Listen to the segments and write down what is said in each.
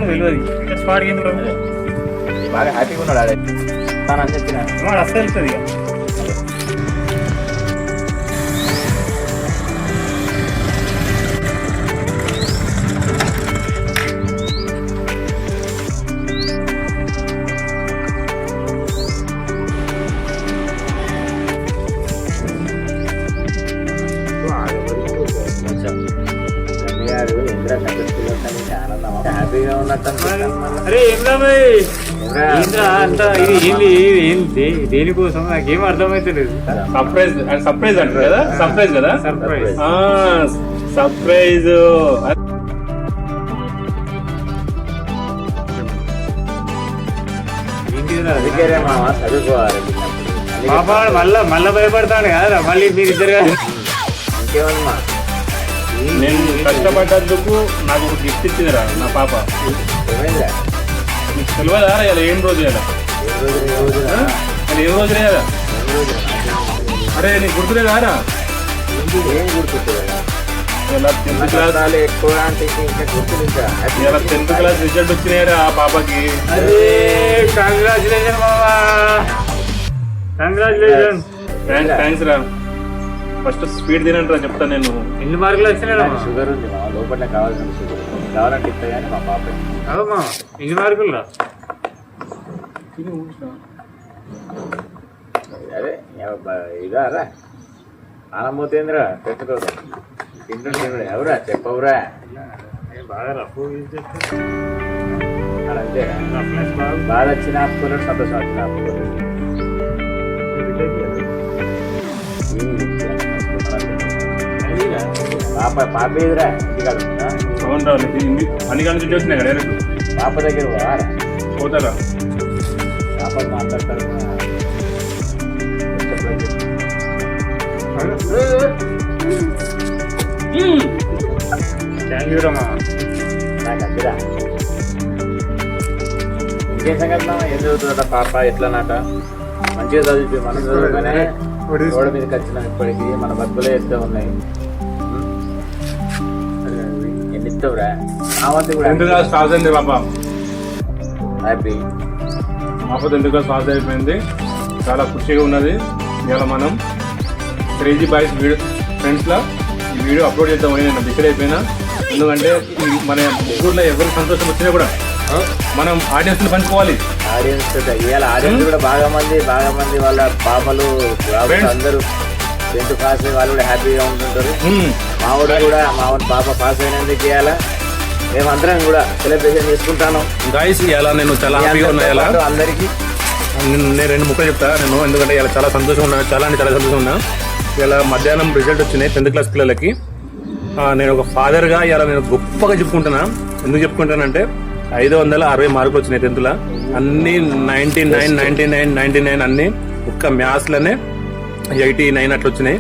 తెలియదు స్పాట్కి ఎందుకు బాగా హ్యాపీగా ఉన్నాడు ఆడే తాను అని చెప్పిన వాడు అస్సలు వెళ్తుంది ఇక హ్యాపీగా ఉన్నట్టు అరే ఏంద్రా అంతా ఇది ఏంది ఏంటి దేనికోసం నాకేం అర్థమైతలేదు సర్ప్రైజ్ సర్ప్రైజ్ అంటారు కదా సర్ప్రైజ్ కదా సర్ప్రైజ్ సర్ప్రైజ్ అందుకే మామ చదువుకోవాలి పాప మళ్ళా భయపడతాను కదా మళ్ళీ మీరు ఇద్దరు కదా ఇంకేమన్నా నేను కష్టపడ్డందుకు నాకు ఒక గిఫ్ట్ ఇచ్చిందిరా నా పాప ఏమైందిరా నీకు తెలియదా ఇలా ఏం రోజు కదా ఏం రోజులే కదా అరే నీకు గుర్తులేదా రా ఏం గుర్తుంటుంది ఇలా 10th క్లాస్ ఎక్కువ అంటే ఇంకా గుర్తుంది ఇంకా ఇలా 10th క్లాస్ రిజల్ట్ వచ్చినాయిరా ఆ పాపకి అరే కంగ్రాచులేషన్ మామా కంగ్రాచులేషన్ థ్యాంక్స్ రా ఫస్ట్ స్వీట్ తినండి రా చెప్తాను నేను ఎన్ని మార్కులు వచ్చినాయి షుగర్ ఉంది మా లోపల కావాల్సిన షుగర్ కావాలంటే ఇస్తా కానీ మా పాప అదమ్మా ఎన్ని మార్కులు రా అదే ఇదా రా ఆనంబోతేంద్రా పెట్టుకోదు తింటుండే ఎవరా చెప్పవురా బాగా రఫ్ అంతేరా బాధ వచ్చిన ఆపుకోలేడు సంతోషం వచ్చిన ఆపుకోలేడు పాప ఎదురా ఇంటికాడ అవునరా అన్ని కానీ నుంచి వచ్చినాయి కదా డైరెక్ట్ పాప దగ్గర వారా పోతారా పాప మాట్లాడతారు థ్యాంక్ యూ రమ్మా నాకు అదిరా ఇంకేం సంగతి ఏం చదువుతుందట పాప ఎట్లనట మంచిగా చదివి మనం చదువుగానే రోడ్డు మీదకి వచ్చినాం ఇప్పటికి మన బతుకులే ఎత్తే ఉన్నాయి ఎన్ని ఇస్తావురా నా వద్ద కూడా 10th క్లాస్ పాస్ అయింది పాప హ్యాపీ పాప 10th క్లాస్ పాస్ అయిపోయింది చాలా ఖుషిగా ఉన్నది ఇవాళ మనం క్రేజీ బాయ్స్ వీడియో ఫ్రెండ్స్లో ఈ వీడియో అప్లోడ్ చేద్దామని నేను డిసైడ్ అయిపోయినా ఎందుకంటే మన ఊళ్ళో ఎవరికి సంతోషం వచ్చినా కూడా మనం ఆడియన్స్ని పంచుకోవాలి ఆడియన్స్ ఇవాళ ఆడియన్స్ కూడా బాగా మంది వాళ్ళ పాపలు అందరూ 10th పాస్ అయ్యి వాళ్ళు కూడా హ్యాపీగా ఉంటుంటారు మావాడు కూడా మావాడు పాప పాస్ అయినందుకు ఇవాళ మేమందరం కూడా సెలబ్రేషన్ చేసుకుంటాను గాయస్ ఇలా నేను చాలా హ్యాపీగా ఉన్నా అందరికీ నేను 2 ముక్కలు చెప్తా నేను ఎందుకంటే ఇలా చాలా సంతోషం ఉన్నా చాలా సంతోషం ఉన్నా ఇలా మధ్యాహ్నం రిజల్ట్ వచ్చినాయి 10th క్లాస్ పిల్లలకి నేను ఒక ఫాదర్గా ఇలా నేను గొప్పగా చెప్పుకుంటున్నా ఎందుకు చెప్పుకుంటానంటే 560 మార్కులు వచ్చినాయి 10th అన్ని 99 అన్ని ఒక్క మ్యాథ్స్లోనే 89 అట్లా వచ్చినాయి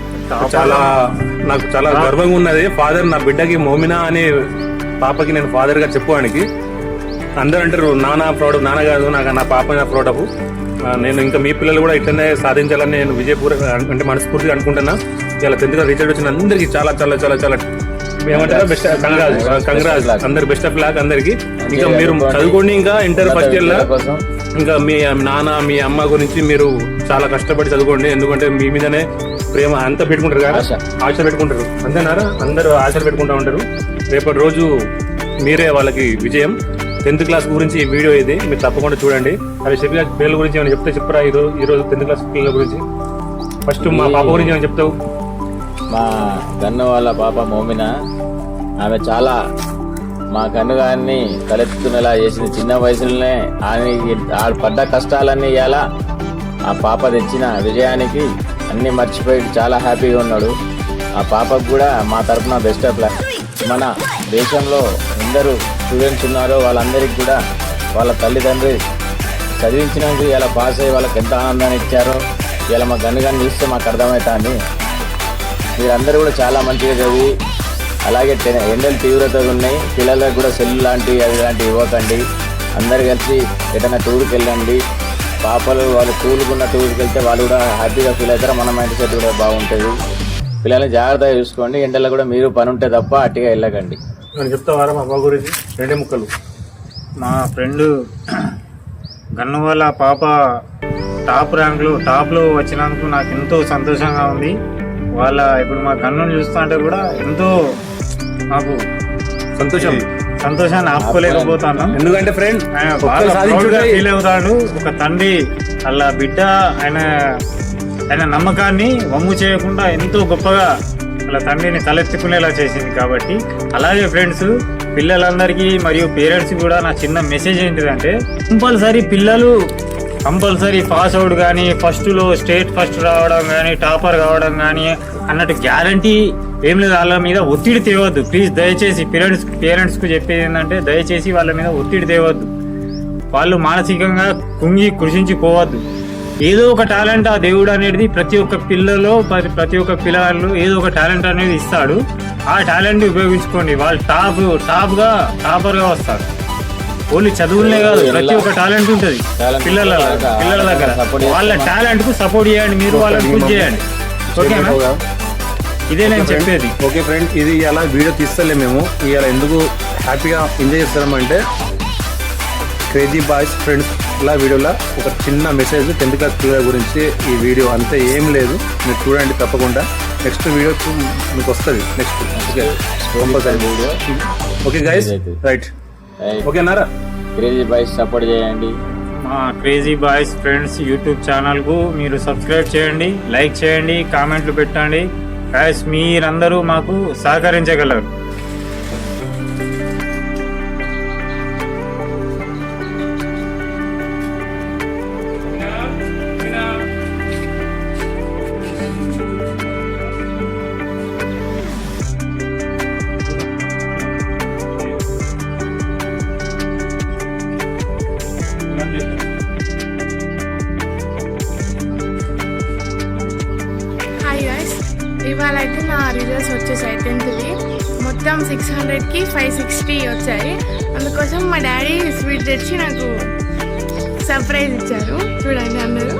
నాకు చాలా గర్వంగా ఉన్నది ఫాదర్ నా బిడ్డకి మోమినా అనే పాపకి నేను ఫాదర్గా చెప్పుకోవడానికి అందరూ అంటారు నాన్న ప్రౌడ్ నాన్న కాదు నాకు నా పాప నా ప్రౌడ్ ఆఫ్ నేను ఇంకా మీ పిల్లలు కూడా ఇట్లనే సాధించాలని నేను విజయపూర్వక అంటే మనస్ఫూర్తిగా అనుకుంటున్నా ఇలా 10th క్లాస్ రిజల్ట్ వచ్చిన అందరికీ చాలా చాలా చాలా చాలా ఏమంటారు బెస్ట్ కంగ్రాజ్ అందరు బెస్ట్ ఆఫ్ లాక్ అందరికి ఇంకా మీరు చదువుకోండి ఇంకా ఇంటర్ ఫస్ట్ ఇయర్ లో ఇంకా మీ నాన్న మీ అమ్మ గురించి మీరు చాలా కష్టపడి చదువుకోండి ఎందుకంటే మీ మీదనే ప్రేమ అంతా పెట్టుకుంటారు కదా ఆశ పెట్టుకుంటారు అంతేనారా అందరూ ఆశలు పెట్టుకుంటా ఉంటారు రేపటి రోజు మీరే వాళ్ళకి విజయం 10th క్లాస్ గురించి ఈ వీడియో ఇది మీరు తప్పకుండా చూడండి అవి చెప్పిన పిల్లల గురించి ఏమైనా చెప్తే చెప్పరా ఈరోజు 10th క్లాస్ పిల్లల గురించి ఫస్ట్ మా పాప గురించి ఏమైనా చెప్తావు మా గన్ను వాళ్ళ పాప మోమిన ఆమె చాలా మా కన్నుగాన్ని తలెత్తుకునేలా చేసింది చిన్న వయసులోనే ఆమె పడ్డ కష్టాలన్నీ ఇలా ఆ పాప తెచ్చిన విజయానికి అన్నీ మర్చిపోయి చాలా హ్యాపీగా ఉన్నాడు ఆ పాపకు కూడా మా తరఫున బెస్ట్ ఆఫ్ లక్ మన దేశంలో ఎందరూ స్టూడెంట్స్ ఉన్నారో వాళ్ళందరికీ కూడా వాళ్ళ తల్లిదండ్రి చదివించినందుకు ఇలా పాస్ అయ్యి వాళ్ళకి ఎంత ఆనందాన్ని ఇచ్చారో ఇలా మా గన్నుగాన్ని చూస్తే మాకు అర్థమవుతుంది మీరందరూ కూడా చాలా మంచిగా చదివి అలాగే ఎండలు తీవ్రతగా ఉన్నాయి పిల్లలకు కూడా సెల్ లాంటివి అవి లాంటివి ఇవ్వకండి అందరు కలిసి ఎటైనా టూర్కి వెళ్ళండి పాపలు వాళ్ళు టూర్కి వెళ్తే వాళ్ళు కూడా హ్యాపీగా ఫీల్ అవుతారు మన మైండ్ సెట్ కూడా బాగుంటుంది పిల్లల్ని జాగ్రత్తగా చూసుకోండి ఎండలో కూడా మీరు పని ఉంటే తప్ప అట్టిగా వెళ్ళకండి నేను చెప్తావారా మా బాబు గురించి 2 ముక్కలు. మా ఫ్రెండ్ గన్ను వాళ్ళ పాప టాప్లో వచ్చినందుకు నాకు ఎంతో సంతోషంగా ఉంది. ఇప్పుడు మా గన్నుని చూస్తుంటే కూడా ఎంతో నాకు సంతోషాన్ని ఆపుకోలేకపోతాను. ఎందుకంటే ఫ్రెండ్ ఫీల్ అవుతాడు. ఒక తండ్రి అలా బిడ్డ ఆయన నమ్మకాన్ని వమ్ము చేయకుండా ఎంతో గొప్పగా అలా తండ్రిని తలెత్తుకునేలా చేసింది. కాబట్టి అలాగే ఫ్రెండ్స్, పిల్లలందరికీ మరియు పేరెంట్స్ కూడా నా చిన్న మెసేజ్ ఏంటిదంటే, పిల్లలు కంపల్సరీ పాస్ అవుట్ కానీ, ఫస్ట్లో స్టేట్ ఫస్ట్ రావడం కానీ, టాపర్ కావడం కానీ అన్నట్టు గ్యారంటీ ఏం లేదు. వాళ్ళ మీద ఒత్తిడి తేవద్దు ప్లీజ్. దయచేసి పేరెంట్స్కు చెప్పేది ఏంటంటే, దయచేసి వాళ్ళ మీద ఒత్తిడి తేవద్దు. వాళ్ళు మానసికంగా కృషించిపోవద్దు. ఏదో ఒక టాలెంట్ ఆ దేవుడు అనేది ప్రతి ఒక్క పిల్లలు ఏదో ఒక టాలెంట్ అనేది ఇస్తాడు. ఆ టాలెంట్ ఉపయోగించుకోండి. వాళ్ళు టాపర్గా వస్తారు. ఓన్లీ చదువులనే కాదు, ప్రతి ఒక్క టాలెంట్ ఉంటుంది పిల్లల దగ్గర. వాళ్ళ టాలెంట్ కు సపోర్ట్ చేయండి, మీరు వాళ్ళని పుష్ చేయండి. ఓకేనా? ఇదే నేను చెప్పేది. ఓకే ఫ్రెండ్, ఇది ఇలా వీడియో తీస్తలే మేము ఇలా ఎందుకు హ్యాపీగా ఎంజాయ్ చేస్తామంటే, క్రేజీ బాయ్స్ ఫ్రెండ్స్ ఇలా వీడియోలో ఒక చిన్న మెసేజ్ 10th క్లాస్ పిల్లల గురించి. ఈ వీడియో అంతే, ఏం లేదు, మీరు చూడండి తప్పకుండా. నెక్స్ట్ వీడియో మీకు వస్తుంది next. Okay video. Okay guys, right. ఓకేనారా? క్రేజీ బాయ్స్ సపోర్ట్ చేయండి. మా క్రేజీ బాయ్స్ ఫ్రెండ్స్ యూట్యూబ్ ఛానల్కు మీరు సబ్స్క్రైబ్ చేయండి, లైక్ చేయండి, కామెంట్లు పెట్టండి. గైస్, మీరందరూ మాకు సహకరించగలరు. హాయ్ గైస్, ఇవాళ అయితే నా రిజల్ట్స్ వచ్చేసాయి 10th మొత్తం 600కి 560 వచ్చాయి. అందుకోసం మా డాడీ స్వీట్ తెచ్చి నాకు సర్ప్రైజ్ ఇచ్చారు. చూడండి అందరూ.